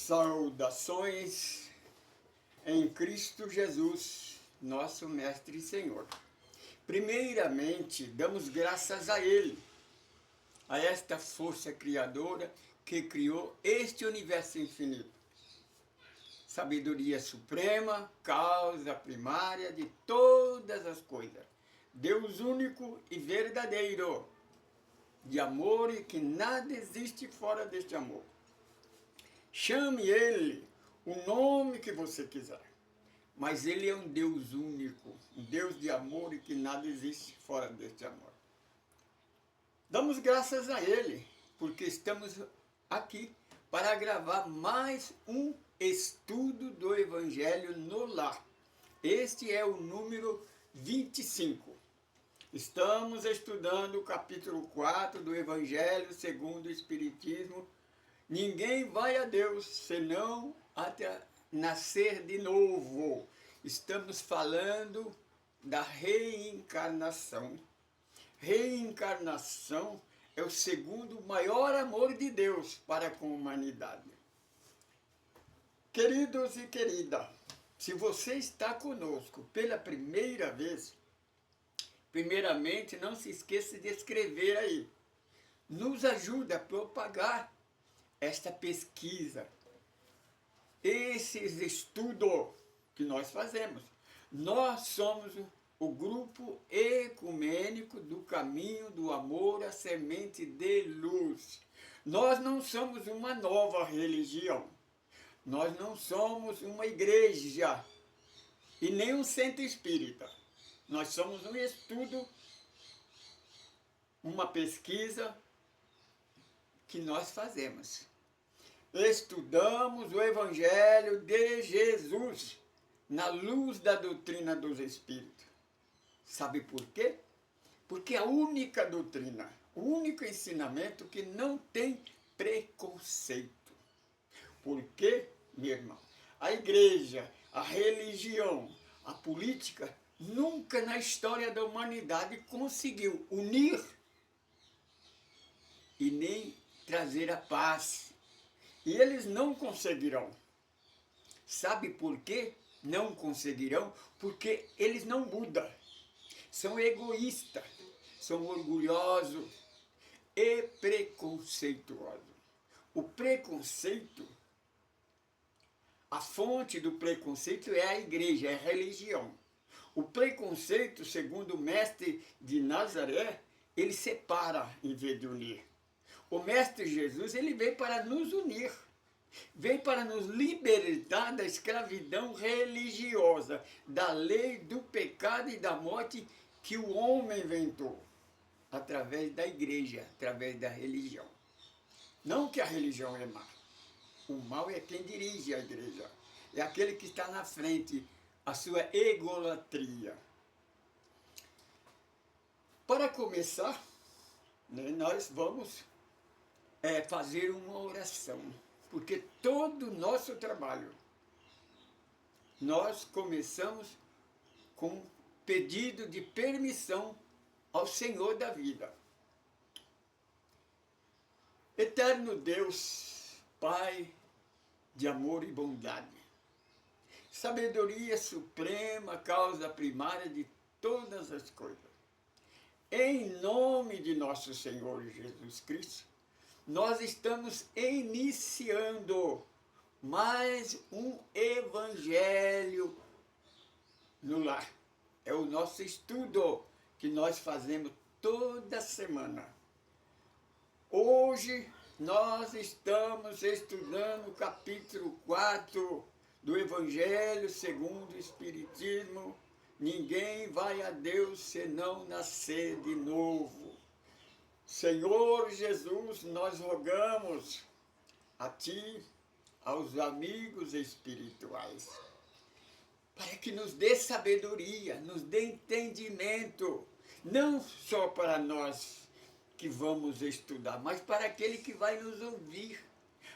Saudações em Cristo Jesus, nosso Mestre e Senhor. Primeiramente, damos graças a Ele, a esta força criadora que criou este universo infinito. Sabedoria suprema, causa primária de todas as coisas. Deus único e verdadeiro, de amor e que nada existe fora deste amor. Chame Ele o nome que você quiser, mas Ele é um Deus único, um Deus de amor e que nada existe fora deste amor. Damos graças a Ele, porque estamos aqui para gravar mais um estudo do Evangelho no Lar. Este é o número 25. Estamos estudando o capítulo 4 do Evangelho segundo o Espiritismo. Ninguém vai a Deus senão até nascer de novo. Estamos falando da reencarnação. Reencarnação é o segundo maior amor de Deus para com a humanidade. Queridos e querida, se você está conosco pela primeira vez, primeiramente não se esqueça de escrever aí. Nos ajuda a propagar esta pesquisa, esses estudos que nós fazemos. Nós somos o grupo ecumênico do caminho do amor, a semente de luz. Nós não somos uma nova religião. Nós não somos uma igreja e nem um centro espírita. Nós somos um estudo, uma pesquisa que nós fazemos. Estudamos o Evangelho de Jesus na luz da doutrina dos Espíritos. Sabe por quê? Porque é a única doutrina, o único ensinamento que não tem preconceito. Porque, meu irmão, a igreja, a religião, a política, nunca na história da humanidade conseguiu unir e nem trazer a paz. E eles não conseguirão. Sabe por quê? Não conseguirão? Porque eles não mudam. São egoístas, são orgulhosos e preconceituosos. O preconceito, a fonte do preconceito é a igreja, é a religião. O preconceito, segundo o mestre de Nazaré, ele separa em vez de unir. O Mestre Jesus, ele veio para nos unir, veio para nos libertar da escravidão religiosa, da lei do pecado e da morte que o homem inventou, através da igreja, através da religião. Não que a religião é má, o mal é quem dirige a igreja, é aquele que está na frente, a sua egolatria. Para começar, nós vamos fazer uma oração, porque todo o nosso trabalho, nós começamos com pedido de permissão ao Senhor da vida. Eterno Deus, Pai de amor e bondade, sabedoria suprema, causa primária de todas as coisas, em nome de nosso Senhor Jesus Cristo, nós estamos iniciando mais um Evangelho no Lar. É o nosso estudo que nós fazemos toda semana. Hoje nós estamos estudando o capítulo 4 do Evangelho segundo o Espiritismo. Ninguém vai a Deus senão nascer de novo. Senhor Jesus, nós rogamos a Ti, aos amigos espirituais, para que nos dê sabedoria, nos dê entendimento, não só para nós que vamos estudar, mas para aquele que vai nos ouvir,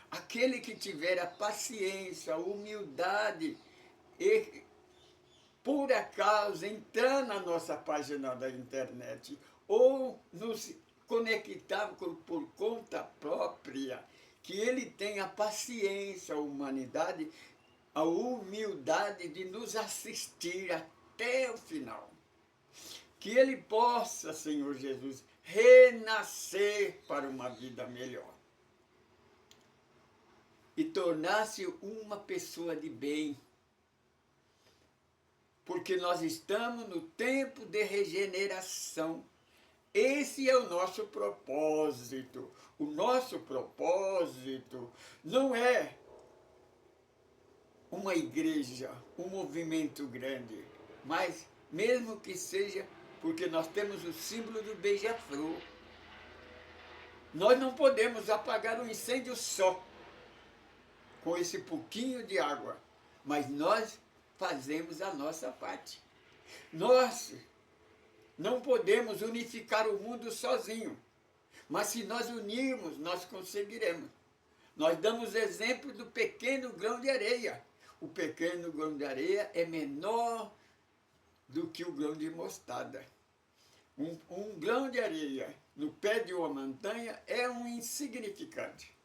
aquele que tiver a paciência, a humildade e, por acaso, entrar na nossa página da internet ou nos conectar por conta própria que Ele tenha a paciência, a humanidade, a humildade de nos assistir até o final. Que Ele possa, Senhor Jesus, renascer para uma vida melhor. E tornar-se uma pessoa de bem. Porque nós estamos no tempo de regeneração. Esse é o nosso propósito. O nosso propósito não é uma igreja, um movimento grande, mas mesmo que seja, porque nós temos o símbolo do beija-flor. Nós não podemos apagar um incêndio só com esse pouquinho de água, mas nós fazemos a nossa parte. Nós não podemos unificar o mundo sozinho, mas se nós unirmos, nós conseguiremos. Nós damos exemplo do pequeno grão de areia. O pequeno grão de areia é menor do que o grão de mostarda. Um grão de areia no pé de uma montanha é um insignificante.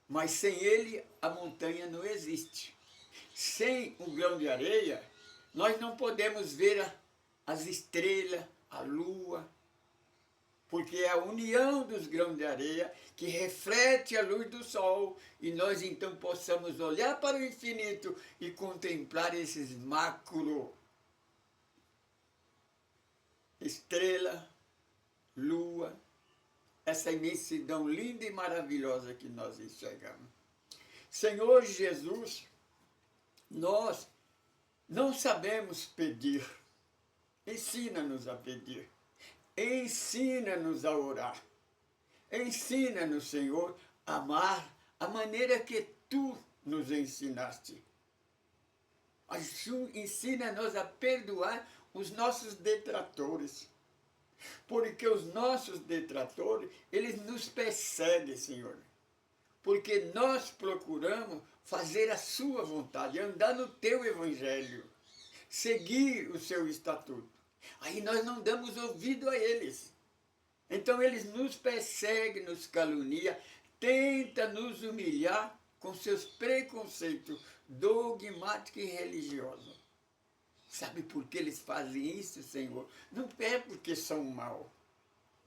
Mas sem ele, a montanha não existe. Sem o grão de areia, nós não podemos ver as estrelas, a lua, porque é a união dos grãos de areia que reflete a luz do sol e nós então possamos olhar para o infinito e contemplar esses macro, estrela, lua, essa imensidão linda e maravilhosa que nós enxergamos. Senhor Jesus, nós não sabemos pedir. Ensina-nos a pedir. Ensina-nos a orar. Ensina-nos, Senhor, a amar a maneira que Tu nos ensinaste. Ensina-nos a perdoar os nossos detratores. Porque os nossos detratores, eles nos perseguem, Senhor. Porque nós procuramos fazer a Sua vontade, andar no Teu Evangelho, seguir o Seu estatuto. Aí nós não damos ouvido a eles. Então eles nos perseguem, nos caluniam, tentam nos humilhar com seus preconceitos dogmáticos e religiosos. Sabe por que eles fazem isso, Senhor? Não é porque são maus,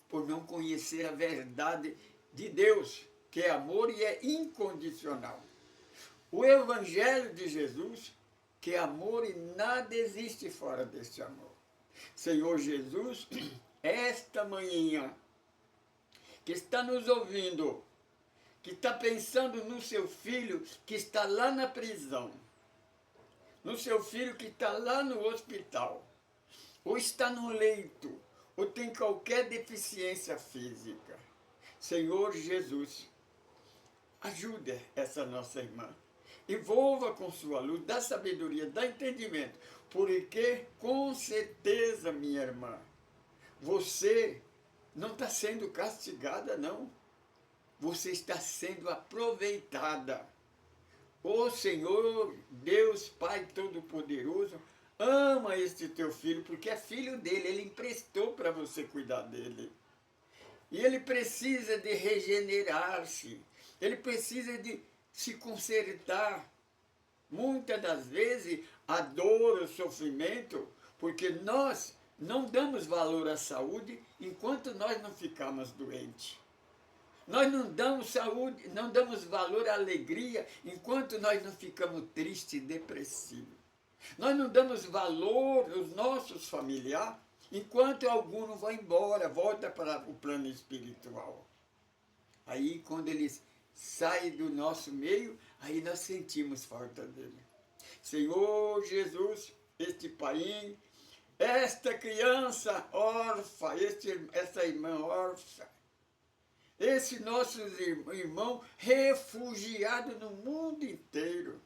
por não conhecer a verdade de Deus, que é amor e é incondicional. O Evangelho de Jesus, que é amor e nada existe fora desse amor. Senhor Jesus, esta manhã, que está nos ouvindo, que está pensando no seu filho que está lá na prisão, no seu filho que está lá no hospital, ou está no leito, ou tem qualquer deficiência física. Senhor Jesus, ajude essa nossa irmã. Envolva com sua luz, dá sabedoria, dá entendimento. Porque, com certeza, minha irmã, você não está sendo castigada, não. Você está sendo aproveitada. O Senhor, Deus Pai Todo-Poderoso, ama este teu filho, porque é filho dele, ele emprestou para você cuidar dele. E ele precisa de regenerar-se, ele precisa de se consertar. Muitas das vezes, a dor, o sofrimento, porque nós não damos valor à saúde enquanto nós não ficamos doentes. Nós não damos saúde, não damos valor à alegria enquanto nós não ficamos tristes e depressivos. Nós não damos valor aos nossos familiares enquanto algum não vai embora, volta para o plano espiritual. Aí, quando eles saem do nosso meio, aí nós sentimos falta dele. Senhor Jesus, este pai, esta criança órfã, essa irmã órfã, esse nosso irmão refugiado no mundo inteiro.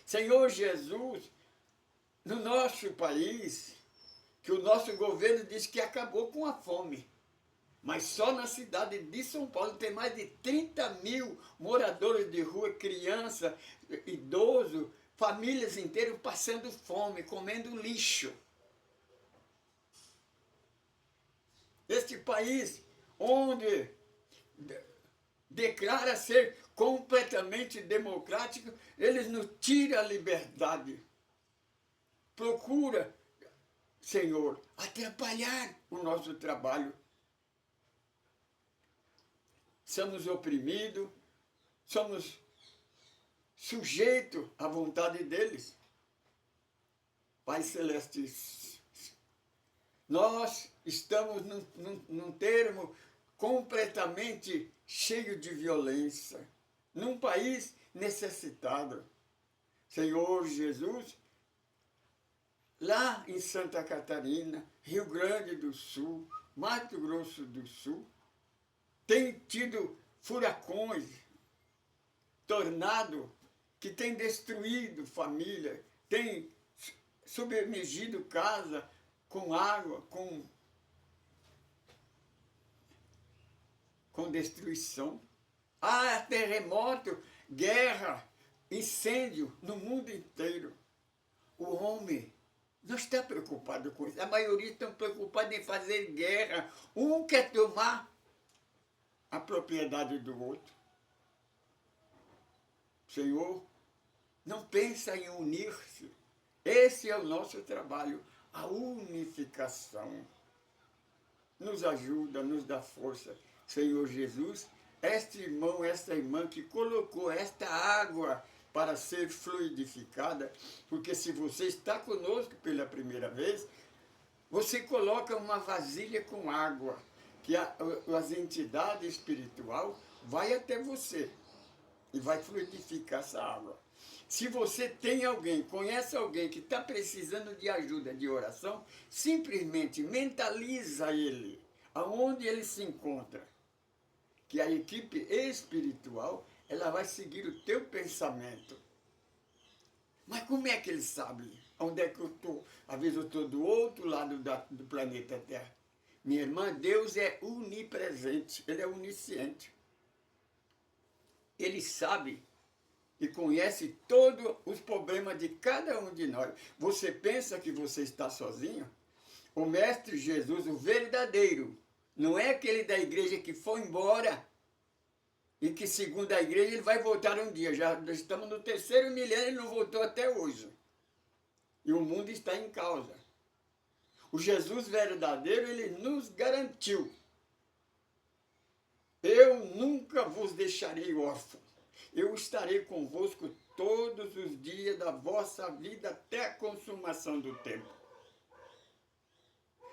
Senhor Jesus, no nosso país, que o nosso governo diz que acabou com a fome, mas só na cidade de São Paulo tem mais de 30 mil moradores de rua, criança, idoso, famílias inteiras passando fome, comendo lixo. Este país onde declara ser completamente democrático, eles nos tiram a liberdade. Procura, Senhor, atrapalhar o nosso trabalho. Somos oprimidos, somos sujeitos à vontade deles. Pai Celeste, nós estamos num termo completamente cheio de violência, num país necessitado. Senhor Jesus, lá em Santa Catarina, Rio Grande do Sul, Mato Grosso do Sul, tem tido furacões, tornado, que tem destruído família, tem submergido casa com água, com destruição. Há terremoto, guerra, incêndio no mundo inteiro. O homem não está preocupado com isso. A maioria está preocupada em fazer guerra. Um quer tomar a propriedade do outro. Senhor, não pensa em unir-se. Esse é o nosso trabalho, a unificação. Nos ajuda, nos dá força. Senhor Jesus, este irmão, esta irmã que colocou esta água para ser fluidificada, porque se você está conosco pela primeira vez, você coloca uma vasilha com água, que as entidades espiritual vai até você e vai fluidificar essa água. Se você tem alguém, conhece alguém que está precisando de ajuda, de oração, simplesmente mentaliza ele, aonde ele se encontra. Que a equipe espiritual, ela vai seguir o teu pensamento. Mas como é que ele sabe onde é que eu estou? Às vezes eu estou do outro lado do planeta Terra. Minha irmã, Deus é onipresente, Ele é onisciente. Ele sabe e conhece todos os problemas de cada um de nós. Você pensa que você está sozinho? O Mestre Jesus, o verdadeiro, não é aquele da igreja que foi embora e que, segundo a igreja, ele vai voltar um dia. Já estamos no 3º milênio, ele não voltou até hoje. E o mundo está em causa. O Jesus verdadeiro, ele nos garantiu: eu nunca vos deixarei órfãos. Eu estarei convosco todos os dias da vossa vida até a consumação do tempo.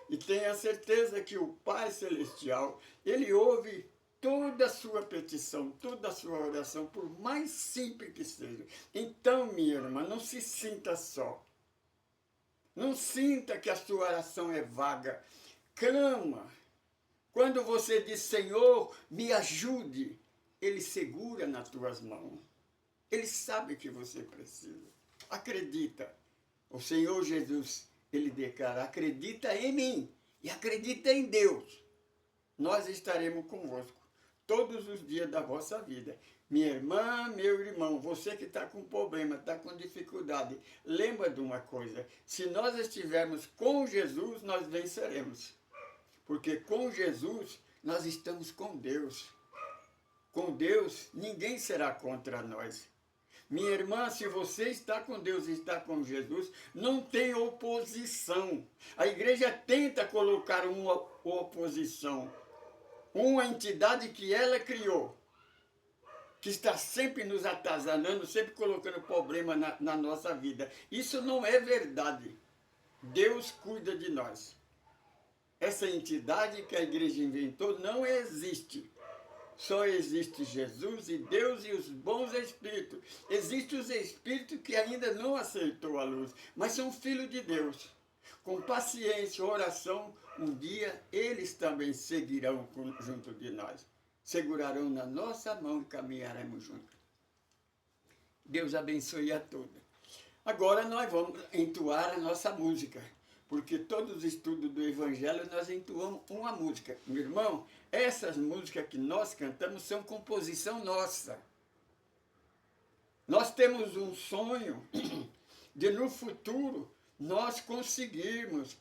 E tenha certeza que o Pai Celestial, Ele ouve toda a sua petição, toda a sua oração, por mais simples que seja. Então, minha irmã, não se sinta só. Não sinta que a sua oração é vaga. Clama. Quando você diz, Senhor, me ajude, Ele segura nas tuas mãos. Ele sabe que você precisa. Acredita. O Senhor Jesus, Ele declara, acredita em mim e acredita em Deus. Nós estaremos convosco todos os dias da vossa vida. Minha irmã, meu irmão, você que está com problema, está com dificuldade, lembra de uma coisa: se nós estivermos com Jesus, nós venceremos. Porque com Jesus, nós estamos com Deus. Com Deus, ninguém será contra nós. Minha irmã, se você está com Deus e está com Jesus, não tem oposição. A igreja tenta colocar uma oposição. Uma entidade que ela criou, que está sempre nos atazanando, sempre colocando problema na nossa vida. Isso não é verdade. Deus cuida de nós. Essa entidade que a igreja inventou não existe. Só existe Jesus e Deus e os bons espíritos. Existem os espíritos que ainda não aceitou a luz, mas são filhos de Deus. Com paciência, oração, um dia eles também seguirão junto de nós. Segurarão na nossa mão e caminharemos juntos. Deus abençoe a todos. Agora nós vamos entoar a nossa música, porque todos os estudos do Evangelho nós entoamos uma música. Meu irmão, essas músicas que nós cantamos são composição nossa. Nós temos um sonho de no futuro nós conseguirmos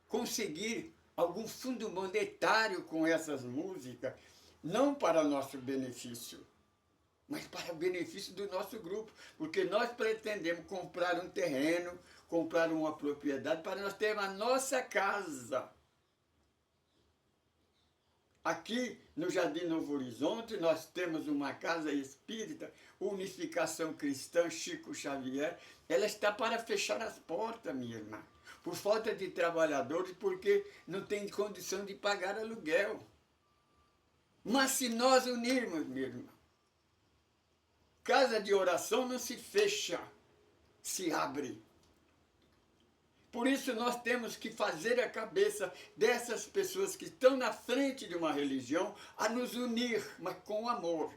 conseguir algum fundo monetário com essas músicas, não para nosso benefício, mas para o benefício do nosso grupo, porque nós pretendemos comprar um terreno, comprar uma propriedade para nós termos a nossa casa. Aqui no Jardim Novo Horizonte nós temos uma casa espírita, Unificação Cristã Chico Xavier. Ela está para fechar as portas, minha irmã, por falta de trabalhadores, porque não tem condição de pagar aluguel. Mas se nós unirmos, minha irmã, casa de oração não se fecha, se abre. Por isso nós temos que fazer a cabeça dessas pessoas que estão na frente de uma religião a nos unir, mas com amor.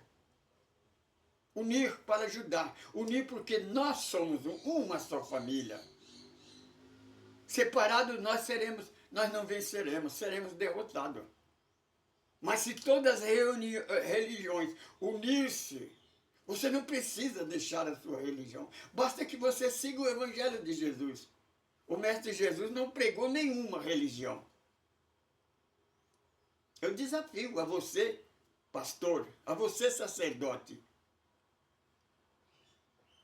Unir para ajudar. Unir porque nós somos uma só família. Separados nós não venceremos, seremos derrotados. Mas se todas as religiões unir-se, você não precisa deixar a sua religião. Basta que você siga o Evangelho de Jesus. O Mestre Jesus não pregou nenhuma religião. Eu desafio a você, pastor, a você, sacerdote,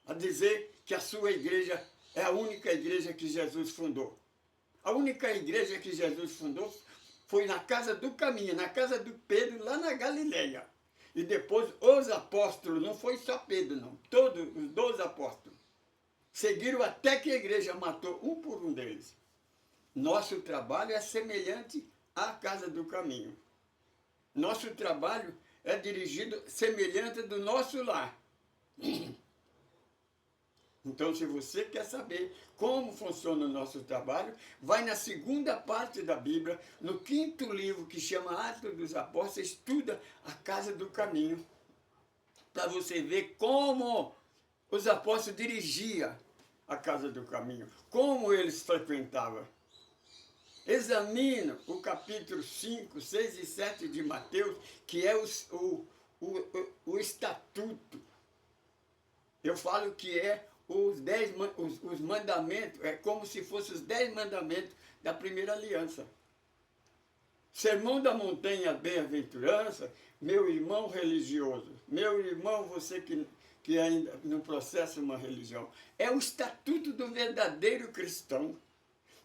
a dizer que a sua igreja é a única igreja que Jesus fundou. A única igreja que Jesus fundou foi na Casa do Caminho, na casa do Pedro, lá na Galileia. E depois os apóstolos, não foi só Pedro, não, todos os 12 apóstolos, seguiram até que a igreja matou um por um deles. Nosso trabalho é semelhante à Casa do Caminho. Nosso trabalho é dirigido semelhante do nosso lar. Então, se você quer saber como funciona o nosso trabalho, vai na segunda parte da Bíblia, no 5º livro, que chama Atos dos Apóstolos, estuda a Casa do Caminho, para você ver como os apóstolos dirigiam a Casa do Caminho, como eles frequentavam. Examina o capítulo 5, 6 e 7 de Mateus, que é o estatuto. Eu falo que é os mandamentos, é como se fossem os 10 mandamentos da primeira aliança. Sermão da Montanha Bem-aventurança, meu irmão religioso, meu irmão, você que ainda não processa uma religião, é o estatuto do verdadeiro cristão.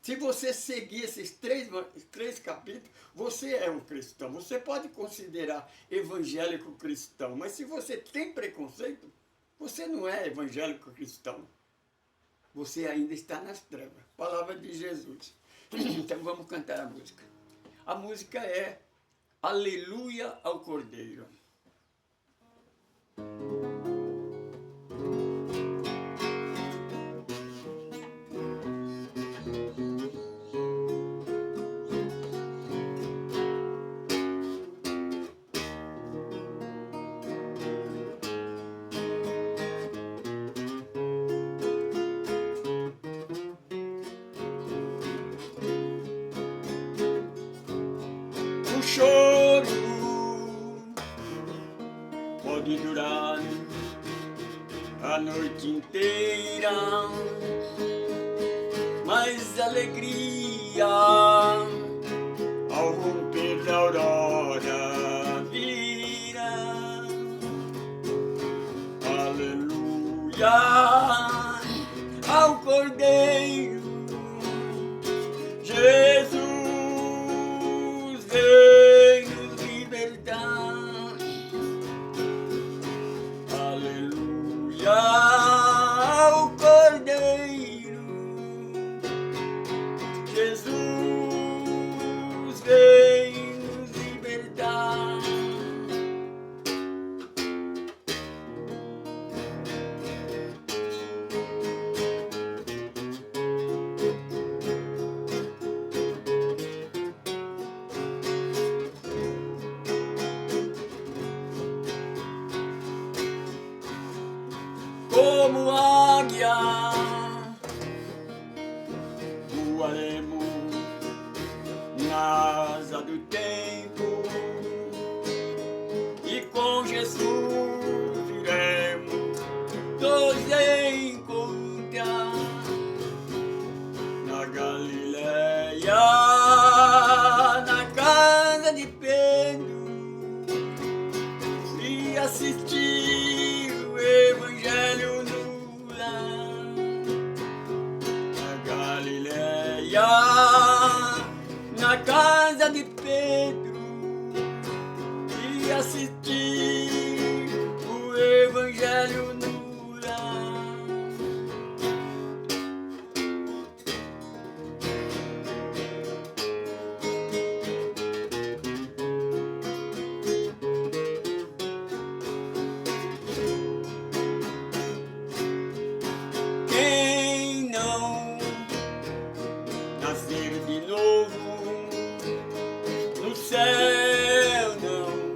Se você seguir esses três capítulos, você é um cristão. Você pode considerar evangélico cristão, mas se você tem preconceito, você não é evangélico cristão. Você ainda está nas trevas. Palavra de Jesus. Então vamos cantar a música. A música é Aleluia ao Cordeiro. Choro pode durar a noite inteira, mas alegria ao romper da aurora virá. Aleluia ao Cordeiro, Jesus vem nos libertar. Aleluia ao Cordeiro, Jesus vem nos libertar. Como águia voaremos na asa do tempo, e com Jesus iremos nos encontrar na Galileia. na casa de Pedro e assistir o Evangelho no lar. Quem não nascer de novo no céu não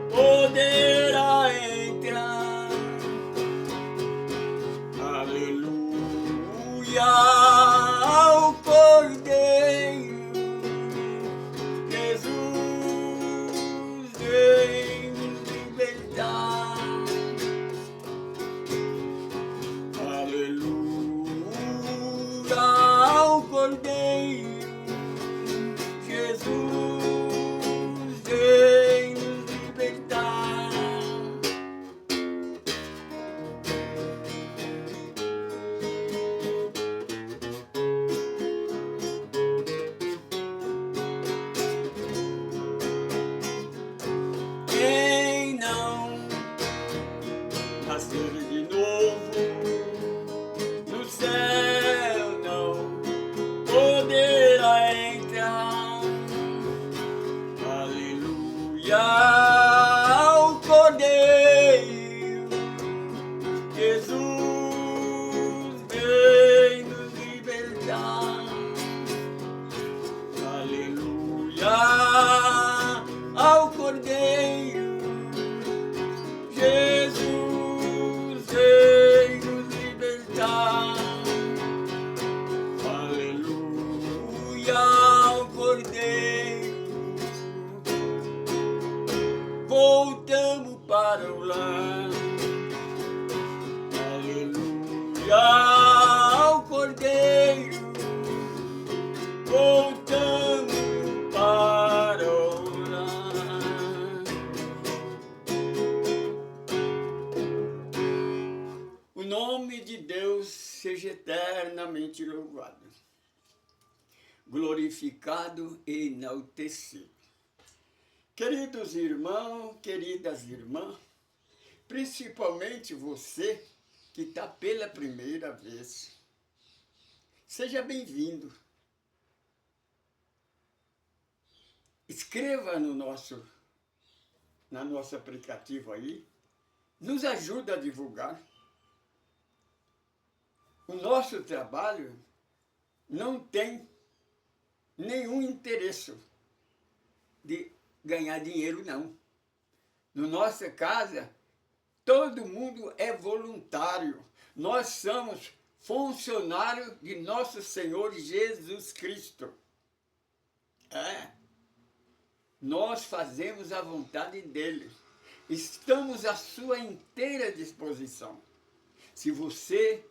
poderá entrar. Aleluia ao Cordeiro, Jesus vem nos libertar. Aleluia ao Cordeiro, Jesus vem nos libertar. Quem não nascer de novo no céu não poderá entrar. Aleluia ao Cordeiro, Jesus vem nos libertar. Aleluia ao Cordeiro, Jesus vem nos libertar. Aleluia ao Cordeiro, voltamos para o lar. Aleluia ao Cordeiro, voltamos para o lar. O nome de Deus seja eternamente louvado, glorificado e enaltecido. Queridos irmãos, queridas irmãs, principalmente você que está pela primeira vez, seja bem-vindo. Escreva no nosso aplicativo aí, nos ajuda a divulgar. O nosso trabalho não tem nenhum interesse de ganhar dinheiro, não. Na nossa casa, todo mundo é voluntário. Nós somos funcionários de nosso Senhor Jesus Cristo. Nós fazemos a vontade dele. Estamos à sua inteira disposição. Se você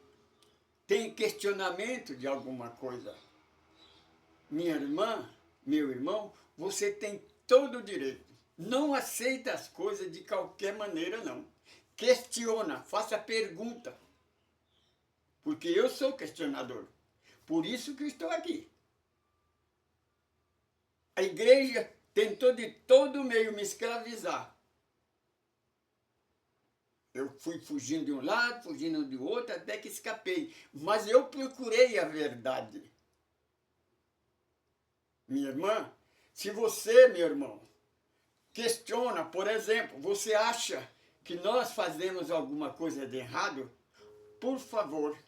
tem questionamento de alguma coisa, minha irmã, meu irmão, você tem todo o direito. Não aceita as coisas de qualquer maneira, não. Questiona, faça pergunta. Porque eu sou questionador. Por isso que estou aqui. A igreja tentou de todo meio me escravizar. Eu fui fugindo de um lado, fugindo do outro, até que escapei. Mas eu procurei a verdade. Minha irmã, se você, meu irmão, questiona, por exemplo, você acha que nós fazemos alguma coisa de errado, por favor,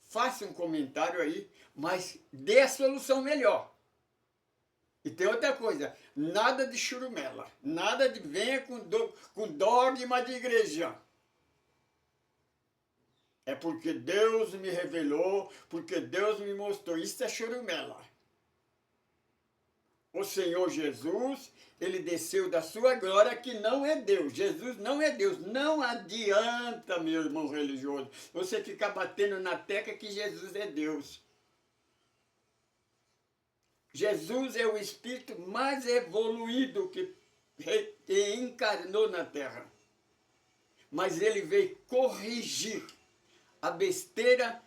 faça um comentário aí, mas dê a solução melhor. E tem outra coisa, nada de churumela, nada de venha com dogma de igreja. É porque Deus me revelou, porque Deus me mostrou, isso é churumela. O Senhor Jesus, ele desceu da sua glória, que não é Deus. Jesus não é Deus. Não adianta, meu irmão religioso, você ficar batendo na tecla que Jesus é Deus. Jesus é o espírito mais evoluído que encarnou na terra. Mas ele veio corrigir a besteira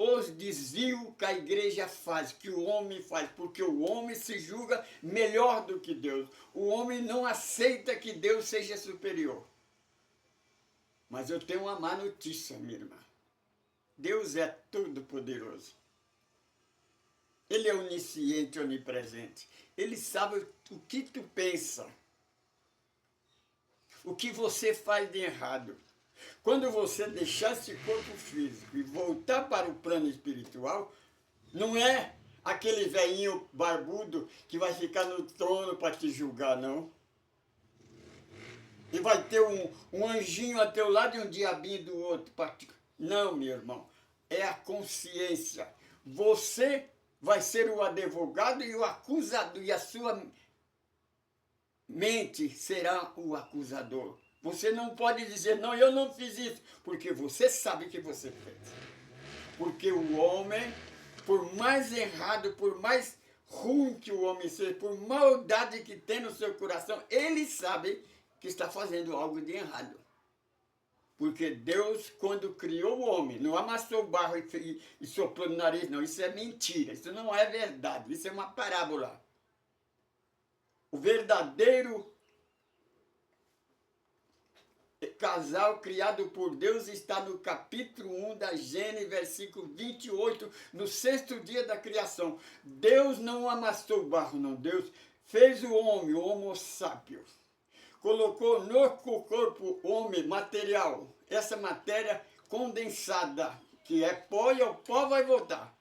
os desvios que a igreja faz, que o homem faz, porque o homem se julga melhor do que Deus. O homem não aceita que Deus seja superior. Mas eu tenho uma má notícia, minha irmã. Deus é todo-poderoso. Ele é onisciente, onipresente. Ele sabe o que tu pensa, o que você faz de errado. Quando você deixar esse corpo físico e voltar para o plano espiritual, não é aquele velhinho barbudo que vai ficar no trono para te julgar, não. E vai ter um anjinho a teu lado e um diabinho do outro. Não, meu irmão. É a consciência. Você vai ser o advogado e o acusador. E a sua mente será o acusador. Você não pode dizer, não, eu não fiz isso. Porque você sabe que você fez. Porque o homem, por mais errado, por mais ruim que o homem seja, por maldade que tem no seu coração, ele sabe que está fazendo algo de errado. Porque Deus, quando criou o homem, não amassou o barro e soprou no nariz, não. Isso é mentira, isso não é verdade, isso é uma parábola. O verdadeiro casal criado por Deus está no capítulo 1 da Gênesis, versículo 28, no 6º dia da criação. Deus não amassou o barro, não. Deus fez o homem, o homo sapiens. Colocou no corpo homem material, essa matéria condensada, que é pó e o pó vai voltar.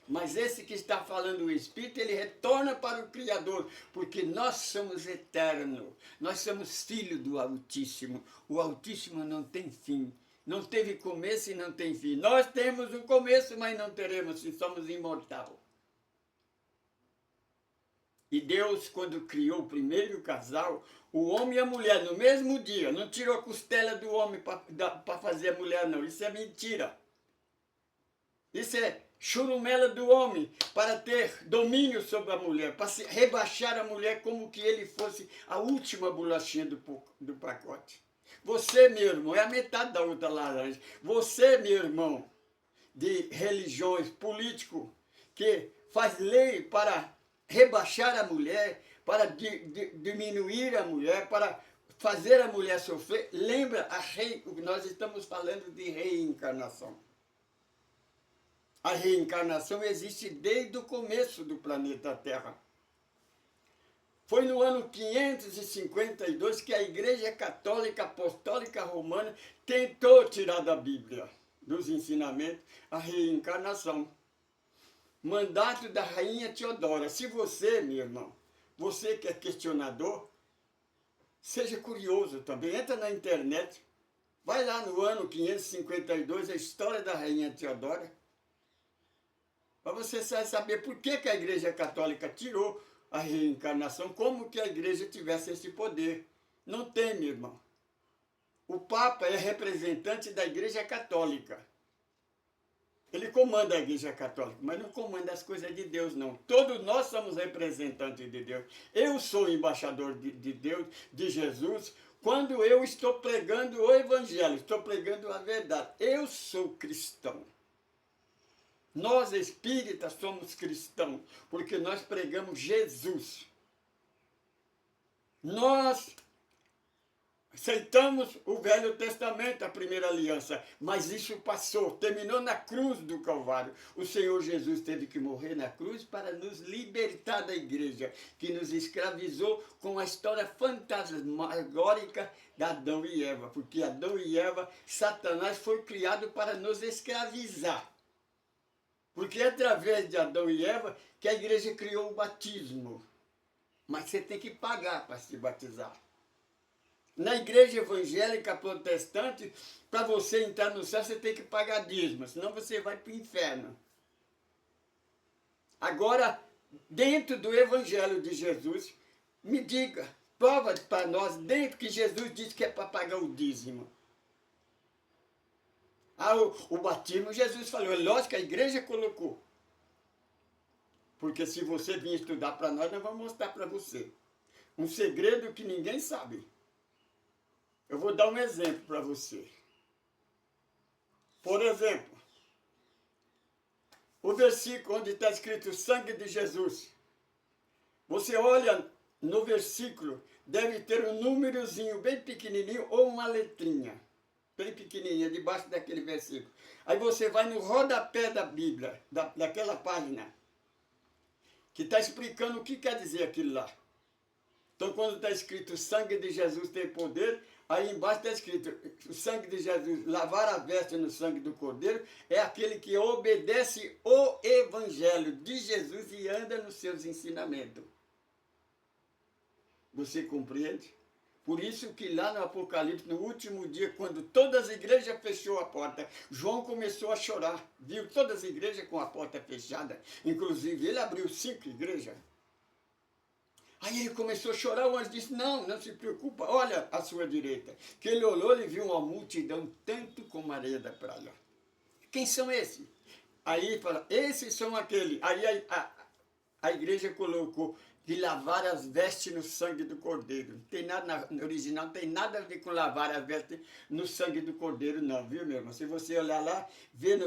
Mas esse que está falando o Espírito, ele retorna para o Criador, porque nós somos eternos, nós somos filhos do Altíssimo. O Altíssimo não tem fim, não teve começo e não tem fim. Nós temos um começo, mas não teremos fim, somos imortais. E Deus, quando criou o primeiro casal, o homem e a mulher, no mesmo dia, não tirou a costela do homem para fazer a mulher, não. Isso é mentira. Isso é churumela do homem para ter domínio sobre a mulher, para se rebaixar a mulher como que ele fosse a última bolachinha do pacote. Você, meu irmão, é a metade da outra laranja. Você, meu irmão, de religiões, político, que faz lei para rebaixar a mulher, para diminuir a mulher, para fazer a mulher sofrer, lembra nós estamos falando de reencarnação. A reencarnação existe desde o começo do planeta Terra. Foi no ano 552 que a Igreja Católica Apostólica Romana tentou tirar da Bíblia, dos ensinamentos, a reencarnação. Mandato da Rainha Teodora. Se você, meu irmão, você que é questionador, seja curioso também, entra na internet, vai lá no ano 552, a história da Rainha Teodora, para você saber por que a Igreja Católica tirou a reencarnação, como que a Igreja tivesse esse poder. Não tem, meu irmão. O Papa é representante da Igreja Católica. Ele comanda a Igreja Católica, mas não comanda as coisas de Deus, não. Todos nós somos representantes de Deus. Eu sou embaixador de Deus, de Jesus, quando eu estou pregando o Evangelho, estou pregando a verdade. Eu sou cristão. Nós espíritas somos cristãos, porque nós pregamos Jesus. Nós aceitamos o Velho Testamento, a primeira aliança, mas isso passou, terminou na cruz do Calvário. O Senhor Jesus teve que morrer na cruz para nos libertar da igreja, que nos escravizou com a história fantasmagórica de Adão e Eva, porque Adão e Eva, Satanás foi criado para nos escravizar. Porque é através de Adão e Eva que a igreja criou o batismo. Mas você tem que pagar para se batizar. Na igreja evangélica protestante, para você entrar no céu, você tem que pagar dízimo, senão você vai para o inferno. Agora, dentro do evangelho de Jesus, me diga, prova para nós, dentro que Jesus disse que é para pagar o dízimo. O batismo, Jesus falou, é lógico que a igreja colocou. Porque se você vir estudar para nós vamos mostrar para você. Um segredo que ninguém sabe. Eu vou dar um exemplo para você. Por exemplo, o versículo onde está escrito o sangue de Jesus. Você olha no versículo, deve ter um númerozinho bem pequenininho ou uma letrinha bem pequenininha debaixo daquele versículo. Aí você vai no rodapé da Bíblia, daquela página, que está explicando o que quer dizer aquilo lá. Então, quando está escrito o sangue de Jesus tem poder, aí embaixo está escrito o sangue de Jesus, lavar a veste no sangue do Cordeiro, é aquele que obedece o Evangelho de Jesus e anda nos seus ensinamentos. Você compreende? Por isso que lá no Apocalipse, no último dia, quando todas as igrejas fechou a porta, João começou a chorar. Viu todas as igrejas com a porta fechada. Inclusive, ele abriu 5 igrejas. Aí ele começou a chorar, o anjo disse, não se preocupa, olha à sua direita. Que ele olhou e viu uma multidão, tanto como a areia da praia. Quem são esses? Aí ele fala, esses são aqueles. Aí a igreja colocou de lavar as vestes no sangue do Cordeiro. Não tem nada, no original não tem nada a ver com lavar as vestes no sangue do Cordeiro, não, viu, meu irmão? Se você olhar lá, vê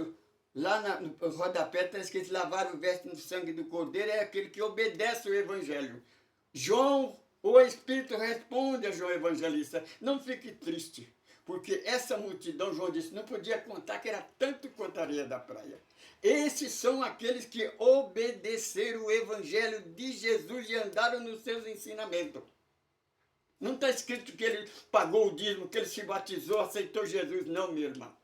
lá no rodapé está escrito lavar o veste no sangue do Cordeiro, é aquele que obedece o Evangelho. João, o Espírito responde a João Evangelista, não fique triste, porque essa multidão, João disse, não podia contar que era tanto quanto a areia da praia. Esses são aqueles que obedeceram o Evangelho de Jesus e andaram nos seus ensinamentos. Não está escrito que ele pagou o dízimo, que ele se batizou, aceitou Jesus, não, minha irmã.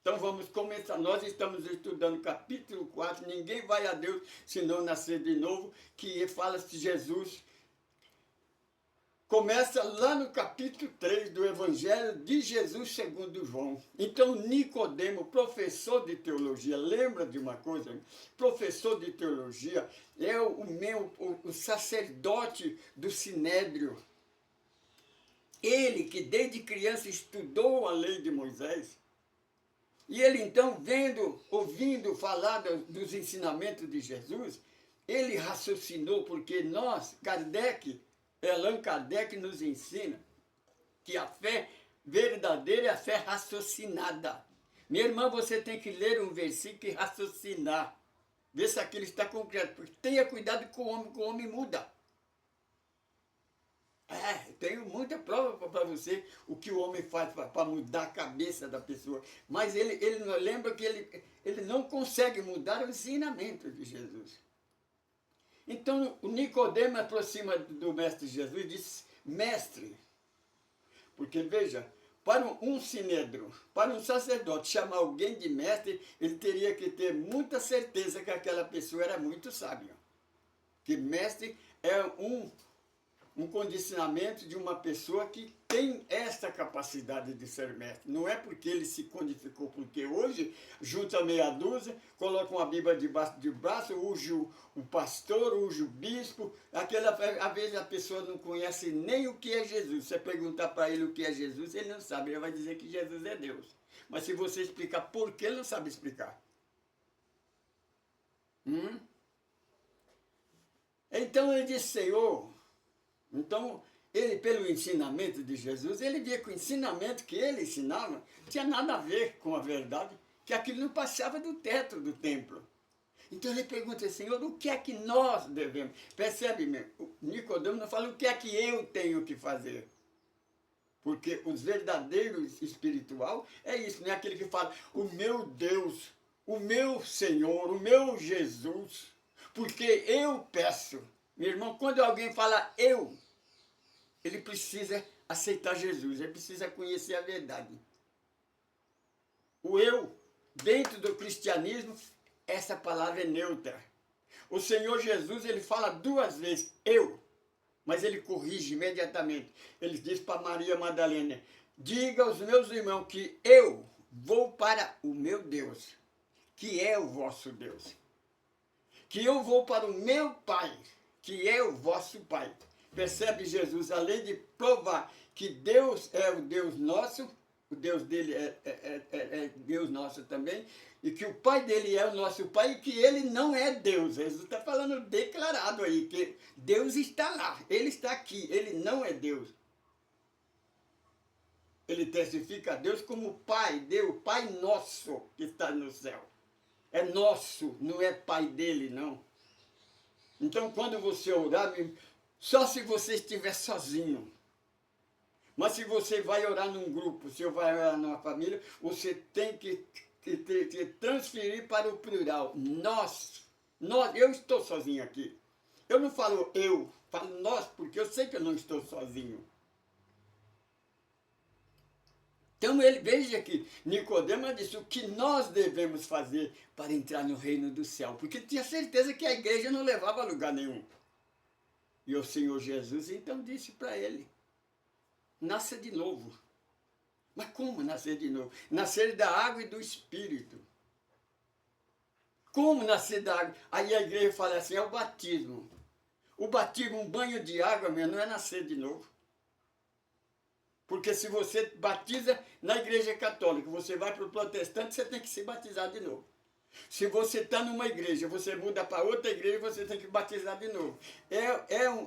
Então vamos começar. Nós estamos estudando capítulo 4, ninguém vai a Deus se não nascer de novo, que fala de Jesus. Começa lá no capítulo 3 do Evangelho de Jesus segundo João. Então Nicodemo, professor de teologia, lembra de uma coisa? Professor de teologia é o sacerdote do Sinédrio. Ele que desde criança estudou a lei de Moisés. E ele então, ouvindo falar dos ensinamentos de Jesus, ele raciocinou, porque nós, Allan Kardec nos ensina que a fé verdadeira é a fé raciocinada. Minha irmã, você tem que ler um versículo e raciocinar. Ver se aquilo está concreto. Porque tenha cuidado com o homem muda. Tenho muita prova para você o que o homem faz para mudar a cabeça da pessoa. Mas ele lembra que ele não consegue mudar o ensinamento de Jesus. Então, o Nicodemo aproxima do mestre Jesus e diz, mestre, porque veja, para um sinédrio, para um sacerdote chamar alguém de mestre, ele teria que ter muita certeza que aquela pessoa era muito sábia. Que mestre é um condicionamento de uma pessoa que tem essa capacidade de ser mestre. Não é porque ele se codificou, porque hoje junta meia dúzia, coloca uma Bíblia debaixo do braço, usa o pastor, usa o bispo. Às vezes a pessoa não conhece nem o que é Jesus. Você perguntar para ele o que é Jesus, ele não sabe, ele vai dizer que Jesus é Deus. Mas se você explicar por que, ele não sabe explicar. Então ele disse, Senhor, então, ele, pelo ensinamento de Jesus, ele via que o ensinamento que ele ensinava não tinha nada a ver com a verdade, que aquilo não passava do teto do templo. Então ele pergunta, Senhor, o que é que nós devemos? Percebe, meu? Nicodemo não fala o que é que eu tenho que fazer. Porque os verdadeiros espiritual é isso, não é aquele que fala, o meu Deus, o meu Senhor, o meu Jesus, porque eu peço. Meu irmão, quando alguém fala ele precisa aceitar Jesus, ele precisa conhecer a verdade. O eu, dentro do cristianismo, essa palavra é neutra. O Senhor Jesus, ele fala 2 vezes, eu, mas ele corrige imediatamente. Ele diz para Maria Madalena, diga aos meus irmãos que eu vou para o meu Deus, que é o vosso Deus. Que eu vou para o meu Pai, que é o vosso Pai. Percebe Jesus, além de provar que Deus é o Deus nosso, o Deus dele é Deus nosso também, e que o Pai dele é o nosso Pai, e que ele não é Deus. Jesus está falando declarado aí, que Deus está lá, ele está aqui, ele não é Deus. Ele testifica a Deus como Pai, Deus, Pai nosso que está no céu. É nosso, não é pai dele, não. Então, quando você orar, só se você estiver sozinho. Mas se você vai orar num grupo, se você vai orar numa família, você tem que transferir para o plural. Nós, eu estou sozinho aqui. Eu não falo eu, falo nós, porque eu sei que eu não estou sozinho. Então ele, veja que Nicodemo disse o que nós devemos fazer para entrar no reino do céu, porque tinha certeza que a igreja não levava a lugar nenhum. E o Senhor Jesus então disse para ele, nasça de novo. Mas como nascer de novo? Nascer da água e do Espírito. Como nascer da água? Aí a igreja fala assim, é o batismo. O batismo, um banho de água mesmo, não é nascer de novo. Porque se você batiza na igreja católica, você vai para o protestante, você tem que se batizar de novo. Se você está numa igreja, você muda para outra igreja, você tem que batizar de novo.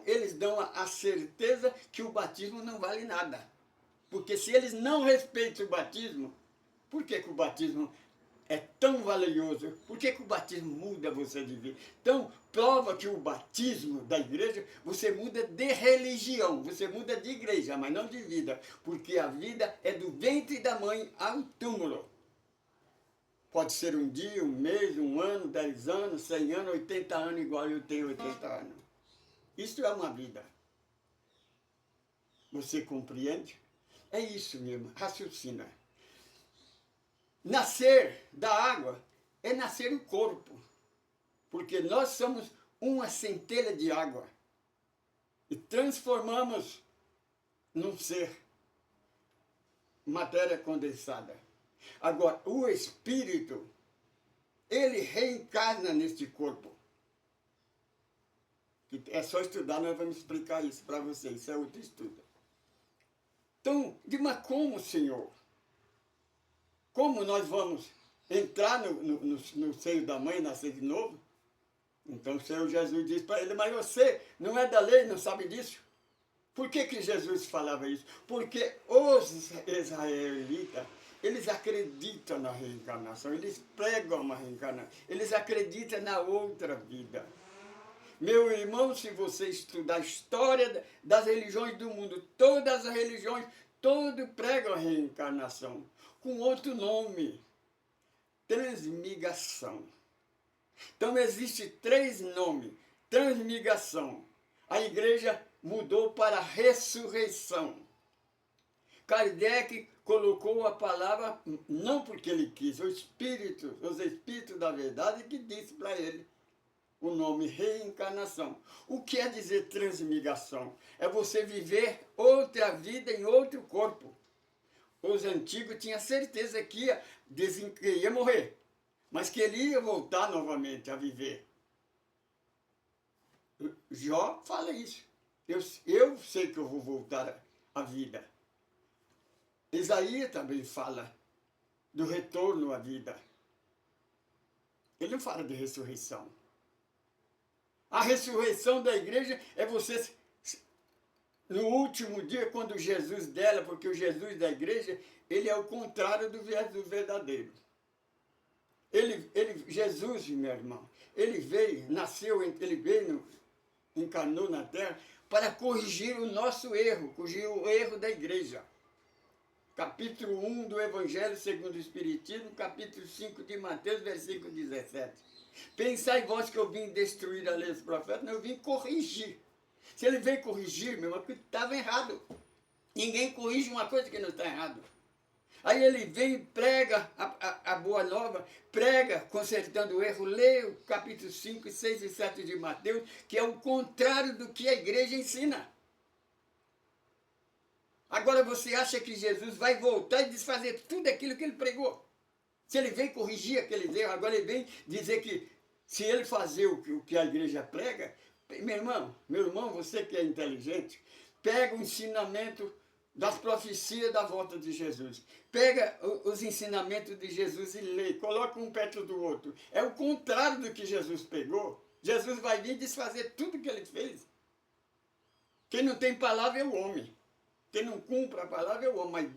Eles dão a certeza que o batismo não vale nada. Porque se eles não respeitam o batismo, por que o batismo é tão valioso? Por que o batismo muda você de vida? Então, prova que o batismo da igreja, você muda de religião, você muda de igreja, mas não de vida. Porque a vida é do ventre da mãe ao túmulo. Pode ser um dia, um mês, um ano, 10 anos, 100 anos, 80 anos, igual eu tenho 80 anos. Isso é uma vida. Você compreende? É isso mesmo, raciocina. Nascer da água é nascer o corpo, porque nós somos uma centelha de água e transformamos num ser, matéria condensada. Agora, o Espírito, ele reencarna neste corpo. É só estudar, nós vamos explicar isso para vocês, isso é outro estudo. Então, mas como, Senhor? Como nós vamos entrar no seio da mãe e nascer de novo? Então o Senhor Jesus disse para ele, mas você não é da lei, não sabe disso? Por que Jesus falava isso? Porque os israelitas, eles acreditam na reencarnação, eles pregam uma reencarnação, eles acreditam na outra vida. Meu irmão, se você estudar a história das religiões do mundo, todas as religiões, todos pregam a reencarnação, com outro nome, transmigração. Então existe 3 nomes, transmigração. A igreja mudou para ressurreição. Kardec colocou a palavra, não porque ele quis, os espíritos da verdade que disse para ele o nome reencarnação. O que é dizer transmigração? É você viver outra vida em outro corpo. Os antigos tinham certeza que ia morrer, mas que ele ia voltar novamente a viver. Jó fala isso. Eu sei que eu vou voltar à vida. Isaías também fala do retorno à vida. Ele não fala de ressurreição. A ressurreição da igreja é você, no último dia, quando Jesus dela, porque o Jesus da igreja, ele é o contrário do Jesus verdadeiro. Jesus, meu irmão, ele veio, encarnou na terra para corrigir o nosso erro, corrigir o erro da igreja. Capítulo 1 do Evangelho segundo o Espiritismo, capítulo 5 de Mateus, versículo 17. Pensai vós que eu vim destruir a lei dos profetas, não, eu vim corrigir. Se ele veio corrigir, meu irmão, que estava errado. Ninguém corrige uma coisa que não está errado. Aí ele vem e prega a boa nova, prega consertando o erro, lê o capítulo 5, 6 e 7 de Mateus, que é o contrário do que a igreja ensina. Agora você acha que Jesus vai voltar e desfazer tudo aquilo que ele pregou? Se ele vem corrigir aqueles erros, agora ele vem dizer que se ele fazer o que a igreja prega, meu irmão, você que é inteligente, pega o ensinamento das profecias da volta de Jesus. Pega os ensinamentos de Jesus e lê, coloca um perto do outro. É o contrário do que Jesus pegou. Jesus vai vir desfazer tudo que ele fez. Quem não tem palavra é o homem. Quem não cumpre a palavra é o homem. Mas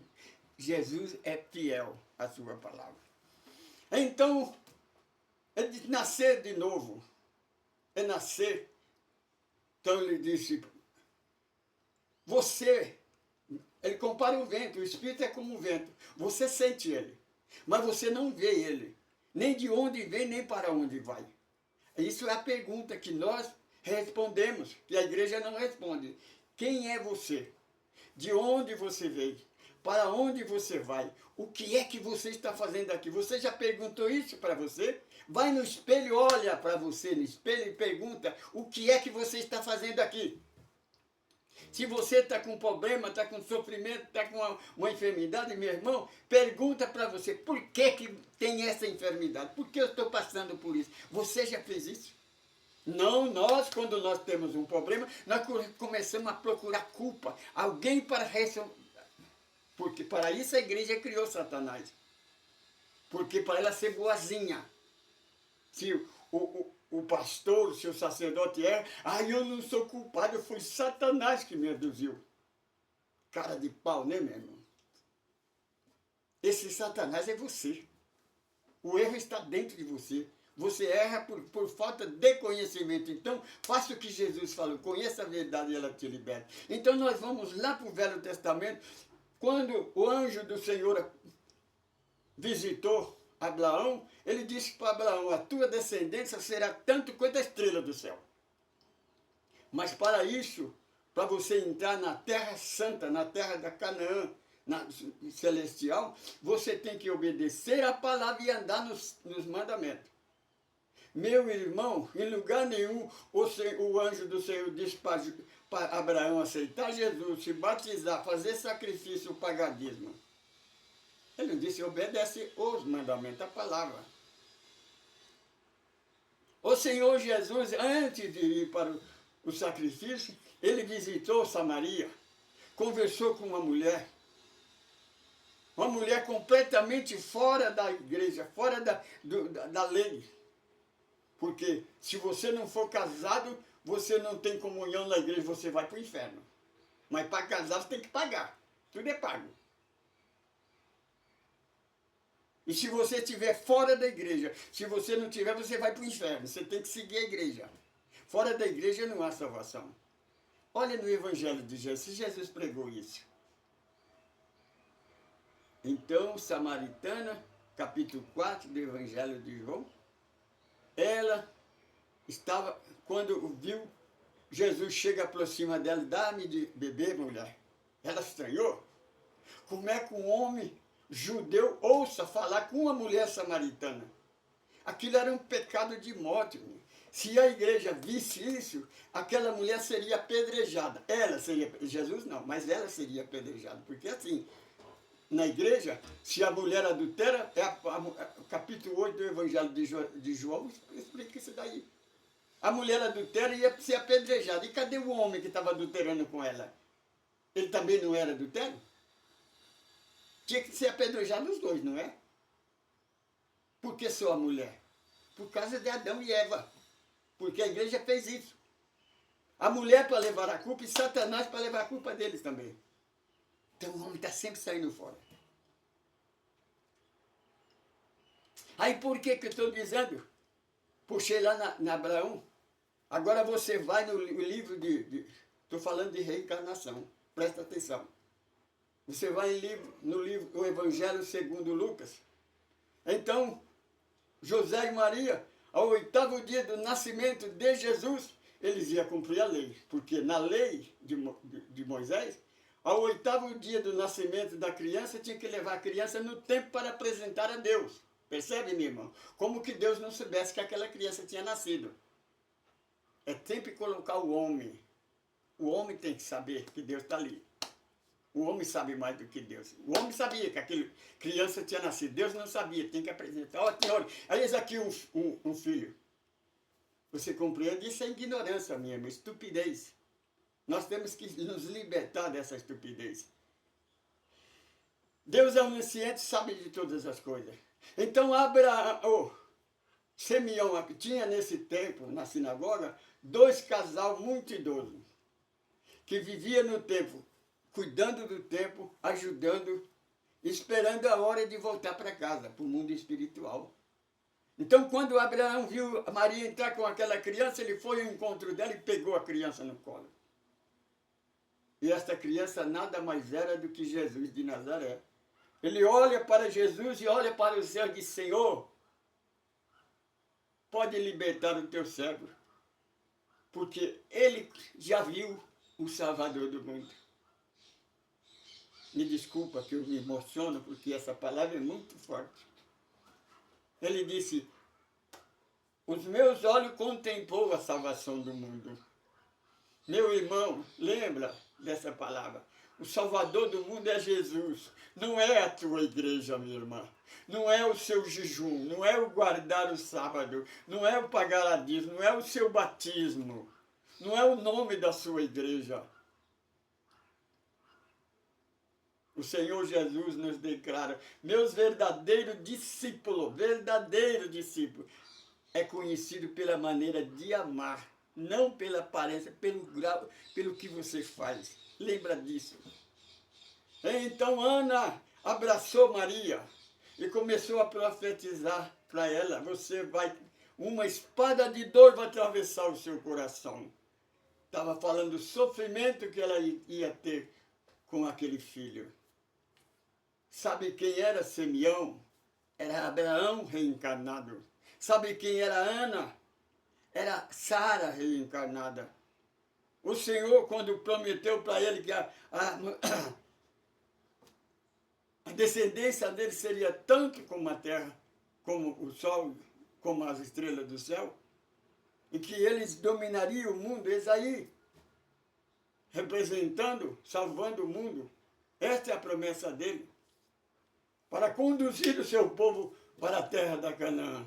Jesus é fiel à sua palavra. Então, Ele disse, nascer de novo. É nascer. Então ele disse, você, ele compara o vento, o Espírito é como o vento. Você sente ele, mas você não vê ele. Nem de onde vem, nem para onde vai. Isso é a pergunta que nós respondemos, que a igreja não responde. Quem é você? De onde você veio? Para onde você vai? O que é que você está fazendo aqui? Você já perguntou isso para você? Vai no espelho, olha para você no espelho e pergunta o que é que você está fazendo aqui. Se você está com problema, está com sofrimento, está com uma enfermidade, meu irmão, pergunta para você, por que tem essa enfermidade? Por que eu estou passando por isso? Você já fez isso? Não, nós, quando nós temos um problema, nós começamos a procurar culpa. Alguém para resolver. Porque para isso a igreja criou Satanás. Porque para ela ser boazinha. Se o pastor, se o sacerdote eu não sou culpado, foi Satanás que me aduziu. Cara de pau, né, meu irmão? Esse Satanás é você. O erro está dentro de você. Você erra por falta de conhecimento. Então, faça o que Jesus falou. Conheça a verdade e ela te liberta. Então, nós vamos lá para o Velho Testamento. Quando o anjo do Senhor visitou Abraão, ele disse para Abraão, a tua descendência será tanto quanto a estrela do céu. Mas para isso, para você entrar na terra santa, na terra da Canaã, na celestial, você tem que obedecer a palavra e andar nos mandamentos. Meu irmão, em lugar nenhum o anjo do Senhor disse para Abraão aceitar Jesus, se batizar, fazer sacrifício, paganismo. Ele disse, obedece os mandamentos, a palavra. O Senhor Jesus, antes de ir para o sacrifício, ele visitou Samaria, conversou com uma mulher completamente fora da igreja, fora da lei. Porque se você não for casado, você não tem comunhão na igreja, você vai para o inferno. Mas para casar você tem que pagar, tudo é pago. E se você estiver fora da igreja, se você não tiver, você vai para o inferno. Você tem que seguir a igreja. Fora da igreja não há salvação. Olha no Evangelho de Jesus, Jesus pregou isso. Então, Samaritana, capítulo 4 do Evangelho de João, ela estava, quando viu, Jesus chega, aproxima dela, dá-me de beber, mulher. Ela estranhou. Como é que um homem judeu ouça falar com uma mulher samaritana? Aquilo era um pecado de morte. Se a igreja visse isso, aquela mulher seria apedrejada. Ela seria, Jesus não, mas ela seria apedrejada. Porque assim, na igreja, se a mulher adultera, o capítulo 8 do Evangelho de João explica isso daí. A mulher adultera ia ser apedrejada. E cadê o homem que estava adulterando com ela? Ele também não era adultério? Tinha que ser apedrejado os dois, não é? Por que só a mulher? Por causa de Adão e Eva. Porque a igreja fez isso. A mulher para levar a culpa e Satanás para levar a culpa deles também. Então o homem está sempre saindo fora. Aí por que eu estou dizendo? Puxei lá na Abraão. Agora você vai no livro estou falando de reencarnação. Presta atenção. Você vai no livro do Evangelho segundo Lucas. Então, José e Maria, ao 8º dia do nascimento de Jesus, eles iam cumprir a lei. Porque na lei de Moisés, ao 8º dia do nascimento da criança, tinha que levar a criança no templo para apresentar a Deus. Percebe, meu irmão? Como que Deus não soubesse que aquela criança tinha nascido. É sempre colocar o homem. O homem tem que saber que Deus está ali. O homem sabe mais do que Deus. O homem sabia que aquela criança tinha nascido. Deus não sabia, tem que apresentar. Ó, senhor, eis aqui um filho. Você compreende? Isso é ignorância mesmo, estupidez. Nós temos que nos libertar dessa estupidez. Deus é onisciente, sabe de todas as coisas. Então, Simeão tinha nesse tempo, na sinagoga, 2 casais muito idosos, que viviam no templo, cuidando do templo, ajudando, esperando a hora de voltar para casa, para o mundo espiritual. Então, quando Abraão viu Maria entrar com aquela criança, ele foi ao encontro dela e pegou a criança no colo. E esta criança nada mais era do que Jesus de Nazaré. Ele olha para Jesus e olha para o céu e diz: Senhor, pode libertar o teu servo, porque ele já viu o Salvador do mundo. Me desculpa que eu me emociono, porque essa palavra é muito forte. Ele disse: os meus olhos contemplou a salvação do mundo. Meu irmão, lembra dessa palavra? O Salvador do mundo é Jesus. Não é a tua igreja, minha irmã. Não é o seu jejum, não é o guardar o sábado, não é o pagar a dízimo, não é o seu batismo, não é o nome da sua igreja. O Senhor Jesus nos declara: meus verdadeiro discípulo, é conhecido pela maneira de amar, não pela aparência, pelo grau, pelo que você faz. Lembra disso. Então Ana abraçou Maria e começou a profetizar para ela: você vai, uma espada de dor vai atravessar o seu coração. Estava falando do sofrimento que ela ia ter com aquele filho. Sabe quem era Simeão? Era Abraão reencarnado. Sabe quem era Ana? Era Sara reencarnada. O Senhor, quando prometeu para ele que a descendência dele seria tanto como a terra, como o sol, como as estrelas do céu, e que eles dominariam o mundo, Esaí, representando, salvando o mundo. Esta é a promessa dele, para conduzir o seu povo para a terra da Canaã.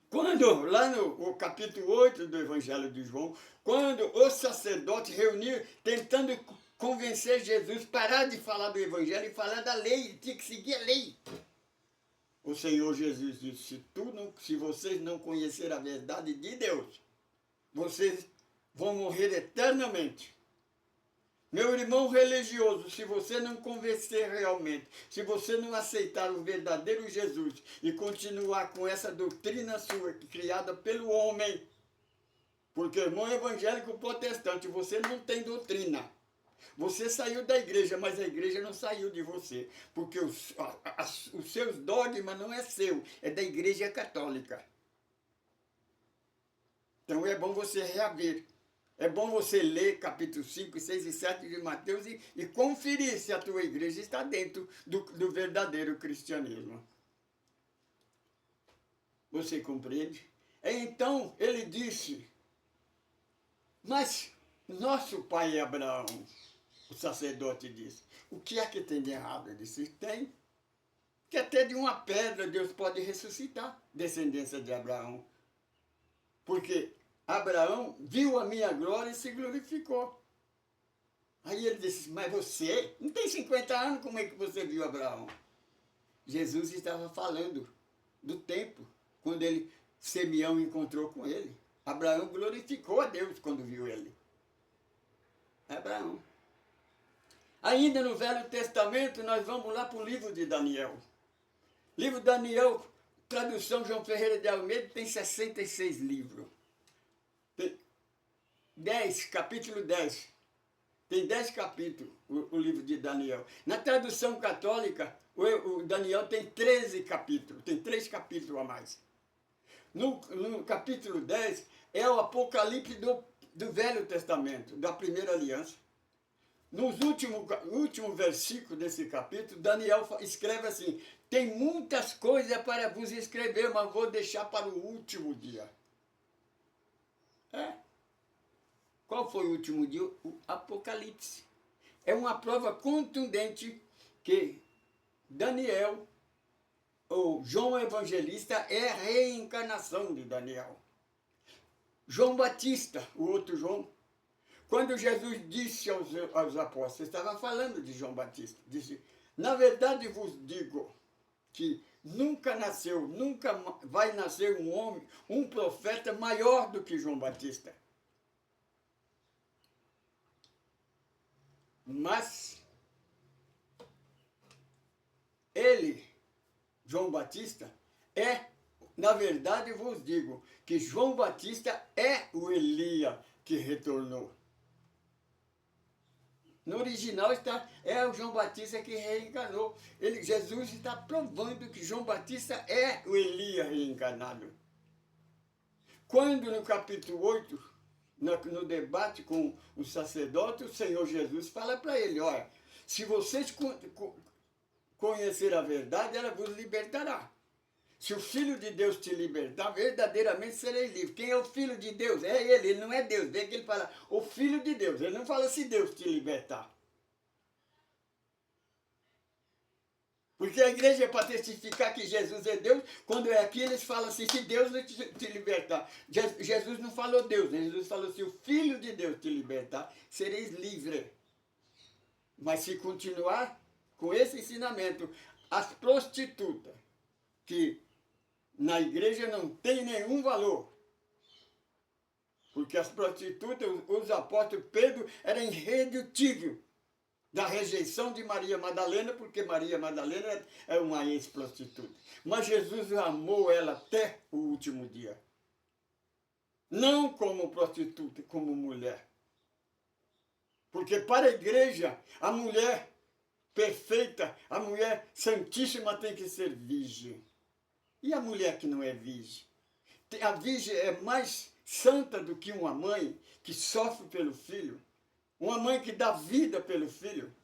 Quando, lá no capítulo 8 do Evangelho de João, quando os sacerdotes reuniram, tentando convencer Jesus a parar de falar do Evangelho e falar da lei, ele tinha que seguir a lei. O Senhor Jesus disse: se vocês não conhecerem a verdade de Deus, vocês vão morrer eternamente. Meu irmão religioso, se você não convencer realmente, se você não aceitar o verdadeiro Jesus e continuar com essa doutrina sua criada pelo homem, porque irmão evangélico protestante, você não tem doutrina. Você saiu da igreja, mas a igreja não saiu de você, porque os seus dogmas não é seu, é da igreja católica. Então é bom você reaver. É bom você ler capítulo 5, 6 e 7 de Mateus e conferir se a tua igreja está dentro do verdadeiro cristianismo. Você compreende? Então ele disse: mas nosso pai Abraão, o sacerdote disse, o que é que tem de errado? Ele disse: tem. Que até de uma pedra Deus pode ressuscitar descendência de Abraão. Porque Abraão viu a minha glória e se glorificou. Aí ele disse: mas você não tem 50 anos, como é que você viu Abraão? Jesus estava falando do tempo, quando Simeão encontrou com ele. Abraão glorificou a Deus quando viu ele. Abraão. Ainda no Velho Testamento, nós vamos lá para o livro de Daniel. Livro de Daniel, tradução João Ferreira de Almeida, tem 66 livros. Tem 10, capítulo 10. Tem 10 capítulos o livro de Daniel. Na tradução católica, o Daniel tem 13 capítulos, tem 3 capítulos a mais. No capítulo 10 é o Apocalipse do Velho Testamento, da Primeira Aliança. No último versículo desse capítulo, Daniel escreve assim: tem muitas coisas para vos escrever, mas vou deixar para o último dia. Qual foi o último dia? O Apocalipse. É uma prova contundente que Daniel, ou João Evangelista, é a reencarnação de Daniel. João Batista, o outro João, quando Jesus disse aos apóstolos, estava falando de João Batista, disse: na verdade vos digo que nunca nasceu, nunca vai nascer um homem, um profeta maior do que João Batista. Mas ele João Batista na verdade eu vos digo, que João Batista é o Elias que retornou. No original é o João Batista que reencarnou. Jesus está provando que João Batista é o Elias reencarnado. Quando no capítulo 8, no debate com o sacerdote, o Senhor Jesus fala para ele, olha, se vocês conhecerem a verdade, ela vos libertará. Se o Filho de Deus te libertar, verdadeiramente sereis livres. Quem é o Filho de Deus? É ele não é Deus. Vê que ele fala, o Filho de Deus. Ele não fala se Deus te libertar. Porque a igreja é para testificar que Jesus é Deus, quando é aqui eles falam assim, se Deus te libertar. Jesus não falou Deus, Jesus falou, se o Filho de Deus te libertar, sereis livres. Mas se continuar com esse ensinamento, as prostitutas, que na igreja não tem nenhum valor, porque as prostitutas, os apóstolos Pedro, era irredutível da rejeição de Maria Madalena, porque Maria Madalena é uma ex-prostituta. Mas Jesus amou ela até o último dia. Não como prostituta, como mulher. Porque para a igreja, a mulher perfeita, a mulher santíssima tem que ser virgem. E a mulher que não é virgem? A virgem é mais santa do que uma mãe que sofre pelo filho. Uma mãe que dá vida pelo filho.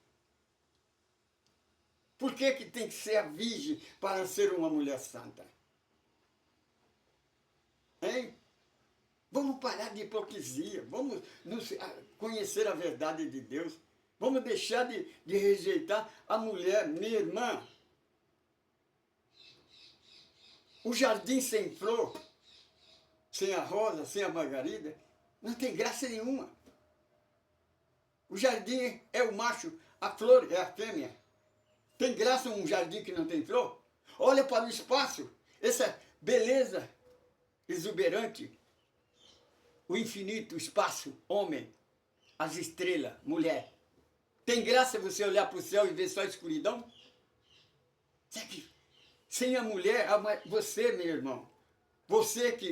Por que tem que ser a virgem para ser uma mulher santa? Hein? Vamos parar de hipocrisia. Vamos conhecer a verdade de Deus. Vamos deixar de rejeitar a mulher, minha irmã. O jardim sem flor, sem a rosa, sem a margarida, não tem graça nenhuma. O jardim é o macho, a flor é a fêmea. Tem graça um jardim que não tem flor? Olha para o espaço, essa beleza exuberante, o infinito, o espaço, homem, as estrelas, mulher. Tem graça você olhar para o céu e ver só a escuridão? Sabe? Sem a mulher, você, meu irmão, você que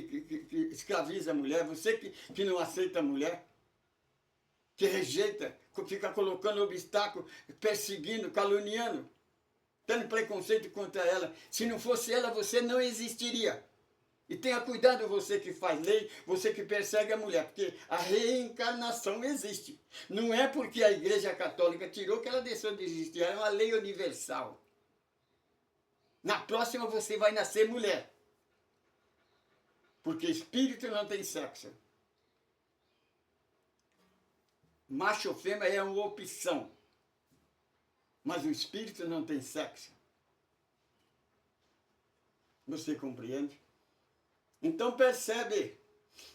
escraviza a mulher, você que não aceita a mulher, que rejeita, fica colocando obstáculo, perseguindo, caluniando, tendo preconceito contra ela. Se não fosse ela, você não existiria. E tenha cuidado você que faz lei, você que persegue a mulher, porque a reencarnação existe. Não é porque a Igreja Católica tirou que ela deixou de existir, é uma lei universal. Na próxima você vai nascer mulher. Porque espírito não tem sexo. Macho ou fêmea é uma opção. Mas o espírito não tem sexo. Você compreende? Então percebe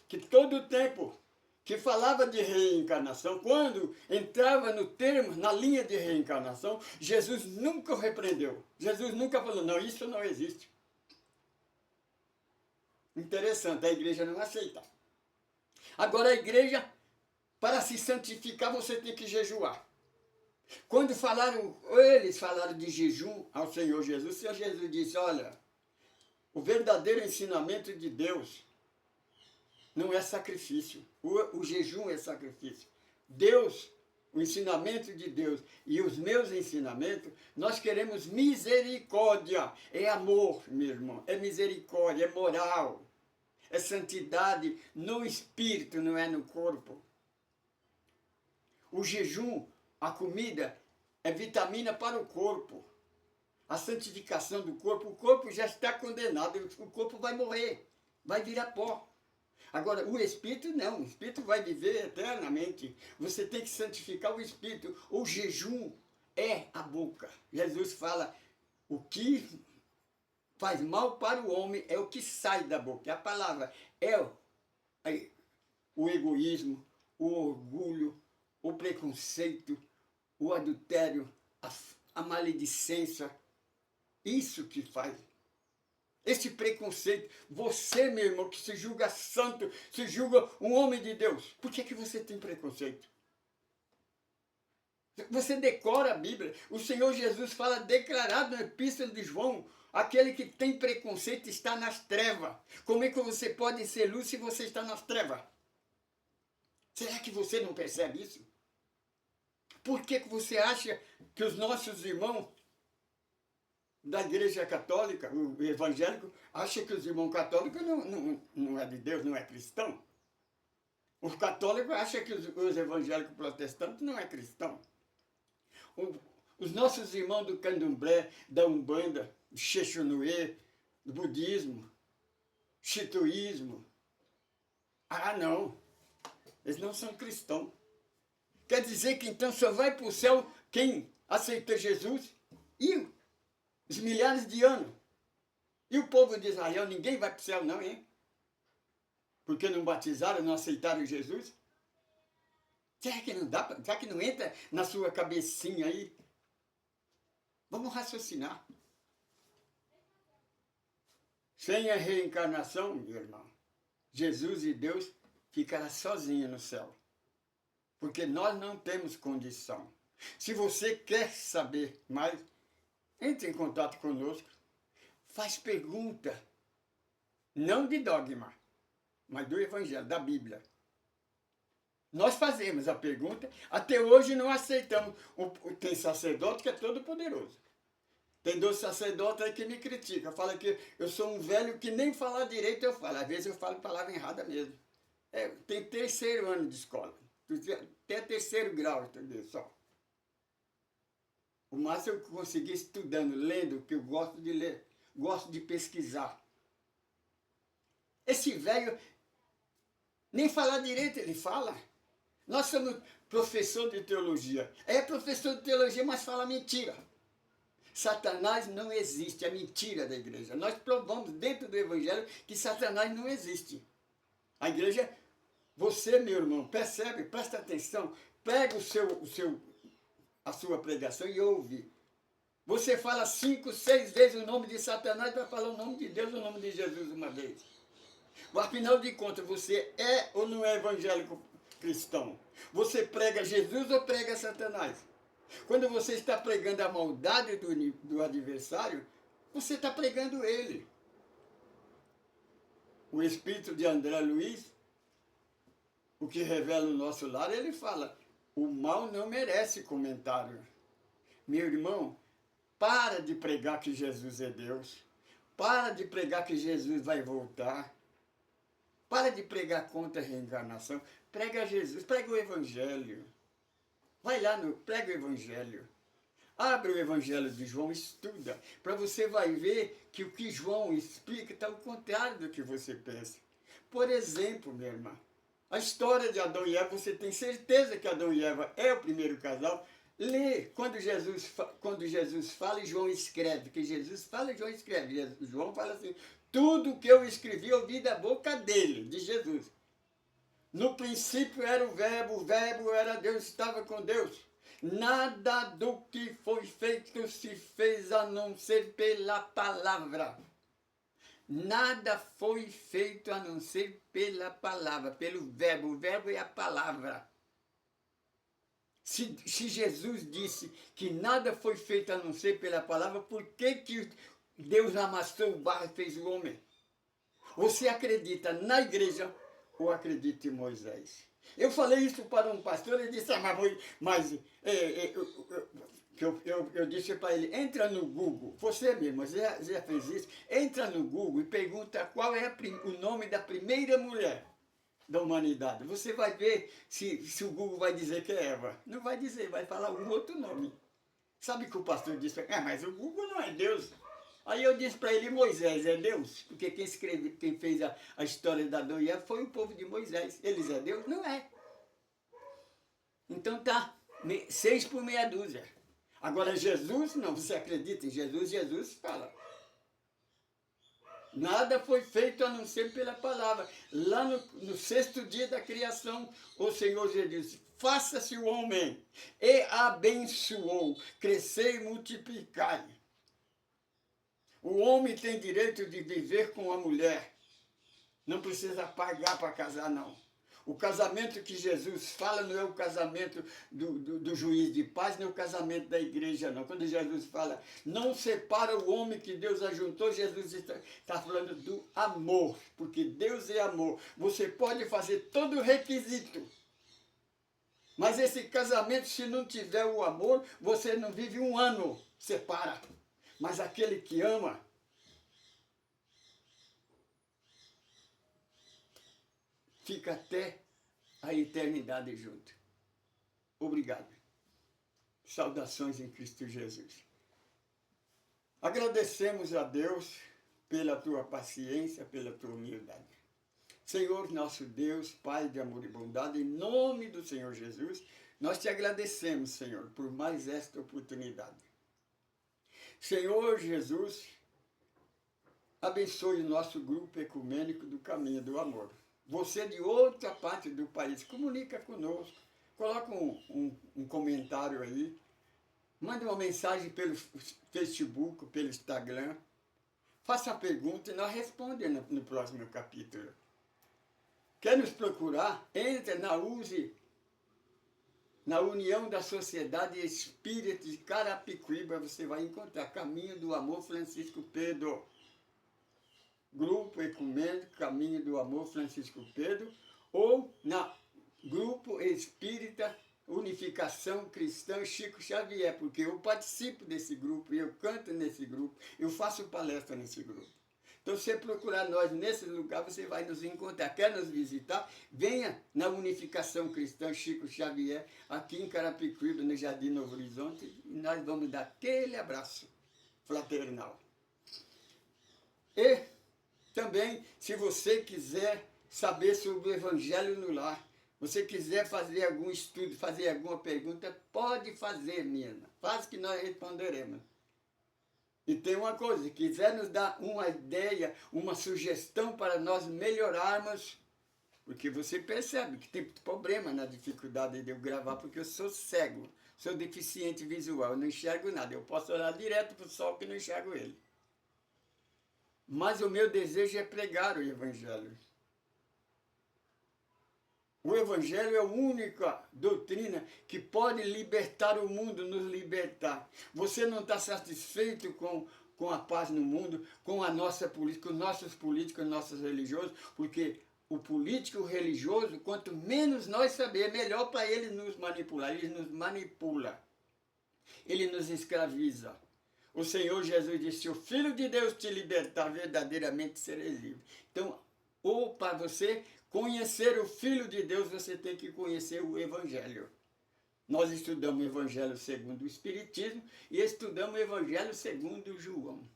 que todo o tempo que falava de reencarnação, quando entrava no termo, na linha de reencarnação, Jesus nunca repreendeu. Jesus nunca falou, não, isso não existe. Interessante, a igreja não aceita. Agora a igreja, para se santificar, você tem que jejuar. Quando eles falaram de jejum ao Senhor Jesus, o Senhor Jesus disse, olha, o verdadeiro ensinamento de Deus não é sacrifício. O jejum é sacrifício. Deus, o ensinamento de Deus e os meus ensinamentos, nós queremos misericórdia. É amor, meu irmão. É misericórdia, é moral. É santidade no espírito, não é no corpo. O jejum, a comida, é vitamina para o corpo. A santificação do corpo, o corpo já está condenado, o corpo vai morrer, vai virar pó. Agora, o espírito não, o espírito vai viver eternamente. Você tem que santificar o espírito. O jejum é a boca. Jesus fala, o que faz mal para o homem é o que sai da boca. A palavra é o egoísmo, o orgulho, o preconceito, o adultério, a maledicência. Isso que faz. Esse preconceito, você, meu irmão, que se julga santo, se julga um homem de Deus, por que você tem preconceito? Você decora a Bíblia. O Senhor Jesus fala declarado na Epístola de João, Aquele que tem preconceito está nas trevas. Como é que você pode ser luz se você está nas trevas? Será que você não percebe isso? Por que você acha que os nossos irmãos da Igreja Católica, o evangélico, acham que os irmãos católicos não é de Deus, não é cristão? Os católicos acham que os evangélicos protestantes não é cristão. Os nossos irmãos do candomblé, da umbanda, do xexonuê, do budismo, xituísmo, não, eles não são cristãos. Quer dizer que então só vai para o céu quem aceitou Jesus e os milhares de anos. E o povo de Israel, ninguém vai para o céu não, hein? Porque não batizaram, não aceitaram Jesus? Será que não dá? Será que não entra na sua cabecinha aí? Vamos raciocinar. Sem a reencarnação, meu irmão, Jesus e Deus ficarão sozinhos no céu. Porque nós não temos condição. Se você quer saber mais, entre em contato conosco, faz pergunta, não de dogma, mas do Evangelho, da Bíblia. Nós fazemos a pergunta, até hoje não aceitamos. Tem sacerdote que é todo poderoso. Tem 2 sacerdotes aí que me criticam, fala que eu sou um velho que nem falar direito eu falo. Às vezes eu falo palavra errada mesmo. Tem 3º ano de escola, até 3º grau, entendeu? Só. O máximo eu consegui estudando, lendo, que eu gosto de ler, gosto de pesquisar. Esse velho, nem falar direito ele fala. Nós somos professor de teologia. É professor de teologia, mas fala mentira. Satanás não existe, é mentira da igreja. Nós provamos dentro do Evangelho que Satanás não existe. A igreja, você, meu irmão, percebe, presta atenção, pega a sua pregação e ouve. Você fala 5, 6 vezes o nome de Satanás para falar o nome de Deus, o nome de Jesus uma vez. Afinal de contas, você é ou não é evangélico cristão? Você prega Jesus ou prega Satanás? Quando você está pregando a maldade do adversário, você está pregando ele. O espírito de André Luiz, o que revela o nosso lar, ele fala, o mal não merece comentário. Meu irmão, para de pregar que Jesus é Deus. Para de pregar que Jesus vai voltar. Para de pregar contra a reencarnação. Prega Jesus, prega o Evangelho. Vai lá, prega o Evangelho. Abre o Evangelho de João, estuda. Para você vai ver que o que João explica está ao contrário do que você pensa. Por exemplo, minha irmã, a história de Adão e Eva, você tem certeza que Adão e Eva é o primeiro casal? Lê quando Jesus fala e João escreve. Que Jesus fala e João escreve. João fala assim, tudo que eu escrevi eu ouvi da boca dele, de Jesus. No princípio era o verbo era Deus, estava com Deus. Nada do que foi feito se fez a não ser pela palavra. Nada foi feito a não ser pela palavra, pelo verbo. O verbo é a palavra. Se Jesus disse que nada foi feito a não ser pela palavra, por que Deus amassou o barro e fez o homem? Você acredita na igreja ou acredita em Moisés? Eu falei isso para um pastor, ele disse, eu disse para ele, entra no Google, você mesmo, já fez isso, entra no Google e pergunta qual é o nome da primeira mulher da humanidade. Você vai ver se o Google vai dizer que é Eva. Não vai dizer, vai falar algum outro nome. Sabe o que o pastor disse? Mas o Google não é Deus. Aí eu disse para ele, Moisés é Deus? Porque quem fez a história da Adão e Eva foi o povo de Moisés. Eles é Deus? Não é. Então tá, 6 por meia dúzia. Agora Jesus, não, você acredita em Jesus? Jesus fala. Nada foi feito a não ser pela palavra. Lá no 6º dia da criação, o Senhor Jesus disse, faça-se o homem, e abençoou, crescei e multiplicai. O homem tem direito de viver com a mulher. Não precisa pagar para casar, não. O casamento que Jesus fala não é o casamento do juiz de paz, nem o casamento da igreja, não. Quando Jesus fala, não separa o homem que Deus ajuntou, Jesus está falando do amor, porque Deus é amor. Você pode fazer todo o requisito, mas esse casamento, se não tiver o amor, você não vive um ano, separa. Mas aquele que ama, fica até a eternidade junto. Obrigado. Saudações em Cristo Jesus. Agradecemos a Deus pela tua paciência, pela tua humildade. Senhor, nosso Deus, Pai de amor e bondade, em nome do Senhor Jesus, nós te agradecemos, Senhor, por mais esta oportunidade. Senhor Jesus, abençoe o nosso grupo ecumênico do Caminho do Amor. Você de outra parte do país, comunica conosco, coloca um comentário aí, manda uma mensagem pelo Facebook, pelo Instagram, faça a pergunta e nós respondemos no próximo capítulo. Quer nos procurar? Entra na USE, na União da Sociedade Espírita de Carapicuíba, você vai encontrar Caminho do Amor Francisco Pedro. Grupo Ecumênico Caminho do Amor Francisco Pedro, ou na Grupo Espírita Unificação Cristã Chico Xavier, porque eu participo desse grupo, eu canto nesse grupo, eu faço palestra nesse grupo. Então, se você procurar nós nesse lugar, você vai nos encontrar. Quer nos visitar? Venha na Unificação Cristã Chico Xavier, aqui em Carapicuíba, no Jardim Novo Horizonte, e nós vamos dar aquele abraço fraternal. E também, se você quiser saber sobre o Evangelho no Lar, você quiser fazer algum estudo, fazer alguma pergunta, pode fazer, menina. Faz que nós responderemos. E tem uma coisa, se quiser nos dar uma ideia, uma sugestão para nós melhorarmos, porque você percebe que tem problema na dificuldade de eu gravar, porque eu sou cego, sou deficiente visual, eu não enxergo nada. Eu posso olhar direto para o sol que não enxergo ele. Mas o meu desejo é pregar o Evangelho. O Evangelho é a única doutrina que pode libertar o mundo, nos libertar. Você não está satisfeito com a paz no mundo, com a nossa política, com nossos políticos, nossos religiosos, porque o político e o religioso, quanto menos nós saber, melhor para ele nos manipular. Ele nos manipula. Ele nos escraviza. O Senhor Jesus disse, se o Filho de Deus te libertar, verdadeiramente serei livre. Então, ou para você conhecer o Filho de Deus, você tem que conhecer o Evangelho. Nós estudamos o Evangelho segundo o Espiritismo e estudamos o Evangelho segundo João.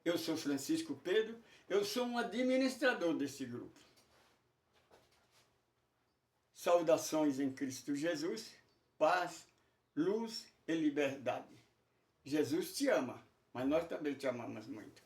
Eu sou Francisco Pedro, eu sou um administrador desse grupo. Saudações em Cristo Jesus, paz, luz e liberdade. Jesus te ama, mas nós também te amamos muito.